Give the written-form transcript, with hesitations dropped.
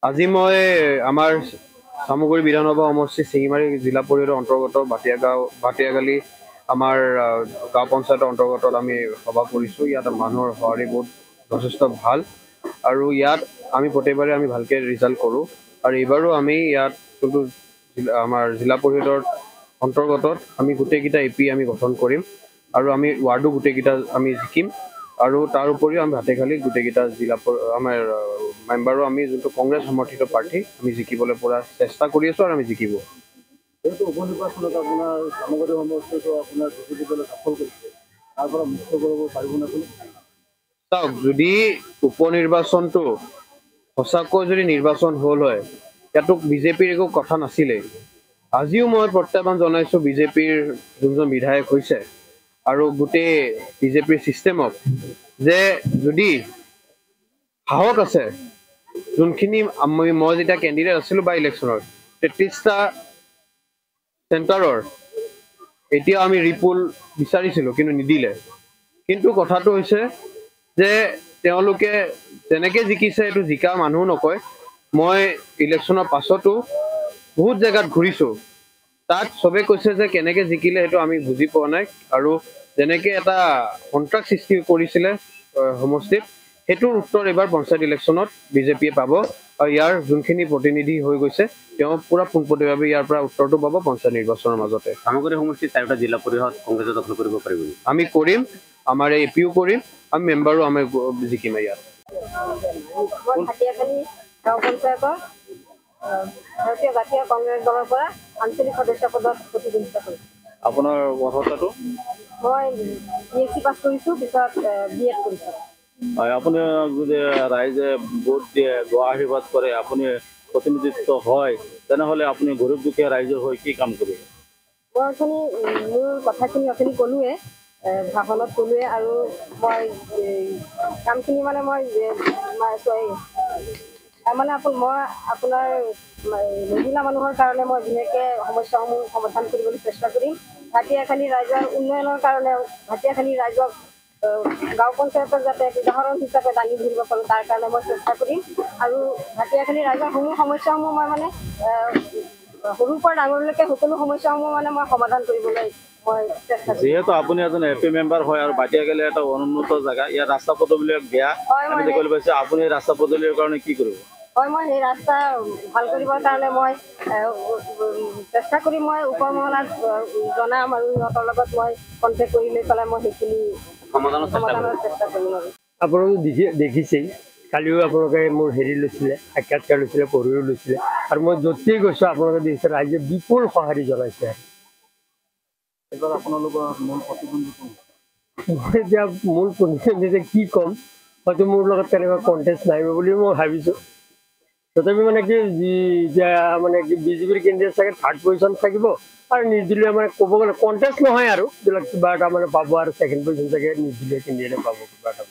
আজি মই আমাৰ সামগ্ৰী বিধানসভা সমষ্টি চিঙিমাৰী জিলা পৰিষদৰ অন্তৰ্গত ভাটিয়াগালি আমাৰ গাঁও পঞ্চায়তৰ অন্তৰ্গত আমি সভা কৰিছোঁ। ইয়াত মানুহৰ সঁহাৰি বহুত যথেষ্ট ভাল আৰু ইয়াত আমি প্ৰতিবাৰে আমি ভালকে ৰিজাল্ট কৰোঁ আৰু এইবাৰো আমি ইয়াত যোনটো আমাৰ জিলা পৰিষদৰ অন্তৰ্গত আমি গোটেইকেইটা এপি আমি গঠন কৰিম আৰু আমি ৱাৰ্ডো গোটেইকেইটা আমি জিকিম আৰু তাৰ উপৰিও আমি ভাটিয়াগালিত গোটেইকেইটা জিলা আমাৰ মেম্বাৰো আমি যোনটো কংগ্ৰেছ সমৰ্থিত প্ৰাৰ্থী আমি জিকিবলৈ পৰা চেষ্টা কৰি আছোঁ আৰু আমি জিকিব। যেহেতু উপনিৰ্বাচনত আপোনাৰ সামগ্ৰী সমষ্টিটো আপোনাৰ বিজেপিলৈ দখল কৰিছে, তাৰ পৰা মুক্ত কৰিব পাৰিব নে? চাওক, যদি উপনিৰ্বাচনটো সঁচাকৈ যদি নিৰ্বাচন হ'ল হয়, ইয়াতো বিজেপিৰ একো কথা নাছিলে। আজিও মই প্ৰত্যাহ্বান জনাইছোঁ বিজেপিৰ যোনজন বিধায়ক হৈছে আৰু গোটেই বিজেপিৰ ছিষ্টেমক যে যদি সাহস আছে, যোনখিনি মই যেতিয়া কেণ্ডিডেট আছিলোঁ বা ইলেকশ্যনৰ 33টা চেণ্টাৰৰ এতিয়া আমি ৰিপুল বিচাৰিছিলোঁ কিন্তু নিদিলে। কিন্তু কথাটো হৈছে যে তেওঁলোকে যেনেকৈ জিকিছে এইটো জিকা মানুহ নকয়। মই ইলেকশ্যনৰ পাছতো বহুত জেগাত ঘূৰিছোঁ, তাত চবে কৈছে যে কেনেকৈ জিকিলে সেইটো আমি বুজি পোৱা নাই আৰু যেনেকৈ এটা কণ্ট্ৰাক্ট সৃষ্টি কৰিছিলে সমষ্টিত সেইটোৰ উত্তৰ এইবাৰ পঞ্চায়ত ইলেকশ্যনত বিজেপিয়ে পাব আৰু ইয়াৰ যোনখিনি প্ৰতিনিধি হৈ গৈছে তেওঁ পুৰা পোনপটীয়াভাৱে ইয়াৰ পৰা উত্তৰটো পাব পঞ্চায়ত নিৰ্বাচনৰ মাজতে। সামগ্ৰী সমষ্টিৰ 4টা জিলা পৰিষদ কংগ্ৰেছে দখল কৰিব পাৰিব। আমি কৰিম, আমাৰ এই এপিও কৰিম, আমি মেম্বাৰো আমি জিকিম ইয়াত। ভাটিয়াগালি গাঁও পঞ্চায়তৰ ভাৰতীয় জাতীয় কংগ্ৰেছ দলৰ পৰা আঞ্চলিক সদস্য পদত প্ৰতিদ্বন্দ্বিতা কৰিছোঁ। আপোনাৰ অৰ্হতাটো? মই BSc পাছ কৰিছোঁ, পিছত BEd কৰিছোঁ। হয়, আপুনি যদি ৰাইজে ভোট দিয়ে, গোৱা আশীৰ্বাদ কৰে, আপুনি প্ৰতিনিধিত্ব হয়, তেনেহ'লে আপুনি গৰীব দুখীয়া ৰাইজৰ হৈ কি কাম কৰিব? মই অথনি মোৰ কথাখিনি ক'লোৱে, ভাষণত ক'লোৱে আৰু মই কামখিনি মই আপোনাৰ মহিলা মানুহৰ কাৰণে মই বিশেষকৈ সমস্যাসমূহ সমাধান কৰিবলৈ চেষ্টা কৰিম। ভাটিয়াখালী ৰাইজৰ উন্নয়নৰ কাৰণে ভাটিয়াখালী ৰাইজক গাঁও পঞ্চায়তৰ যাতে উদাহৰণ হিচাপে দাঙি ধৰিব পাৰোঁ তাৰ কাৰণে মই চেষ্টা কৰিম আৰু ভাটিয়াখালী ৰাইজৰ সমস্যাসমূহ মই সৰুৰ পৰা ডাঙৰলৈকে সকলো সমস্যাসমূহ মই সমাধান কৰিবলৈ মই চেষ্টা কৰিম। যিহেতু আপুনি এজন এপি মেম্বাৰ হয় আৰু ভাটিয়াগালি এটা অনুন্নত জেগা, ইয়াৰ ৰাস্তা পদূলিবিলাক বেয়া, আমি দেখিবলৈ পাইছোঁ। আপুনি ৰাস্তা পদূলিৰ কাৰণে কি কৰিব? হয়, মই সেই ৰাস্তা ভাল কৰিবৰ কাৰণে মই চেষ্টা কৰিম। মই ওপৰ মহলাত জনাম আৰু সিহঁতৰ লগত মই কণ্টেক্ট কৰি লৈ পেলাই মই সেইখিনি সমাধানৰ চেষ্টা কৰিম। আৰু আপোনালোকে দেখিছেই, কালিও আপোনালোকে মোৰ লৈছিলে, সাক্ষাৎকাৰ লৈছিলে, পঢ়িও লৈছিলে আৰু মই য'তেই গৈছোঁ আপোনালোকে দেখিছে ৰাইজে বিপুল সঁহাৰি জনাইছে। এইবাৰ আপোনালোকৰ মূল প্ৰতিদ্বন্দ্বী কোন? মই এতিয়া মূল প্ৰতিদ্বন্দ্বী কি ক'ম, হয়তো মোৰ লগত তেনেকুৱা কণ্টেষ্ট নাহিব বুলি মই ভাবিছোঁ। তথাপি কি এতিয়া কি বিজেপিৰ কেণ্ডিডেট চাগে 3rd পজিশ্যন থাকিব আৰু নিৰ্দলীয় ক'ব গ'লে কণ্টেষ্ট নহয় আৰু কিবা এটা পাব আৰু 2nd পজিশ্যন চাগে নিৰ্দলীয় কেণ্ডিডেটে পাব কিবা এটা।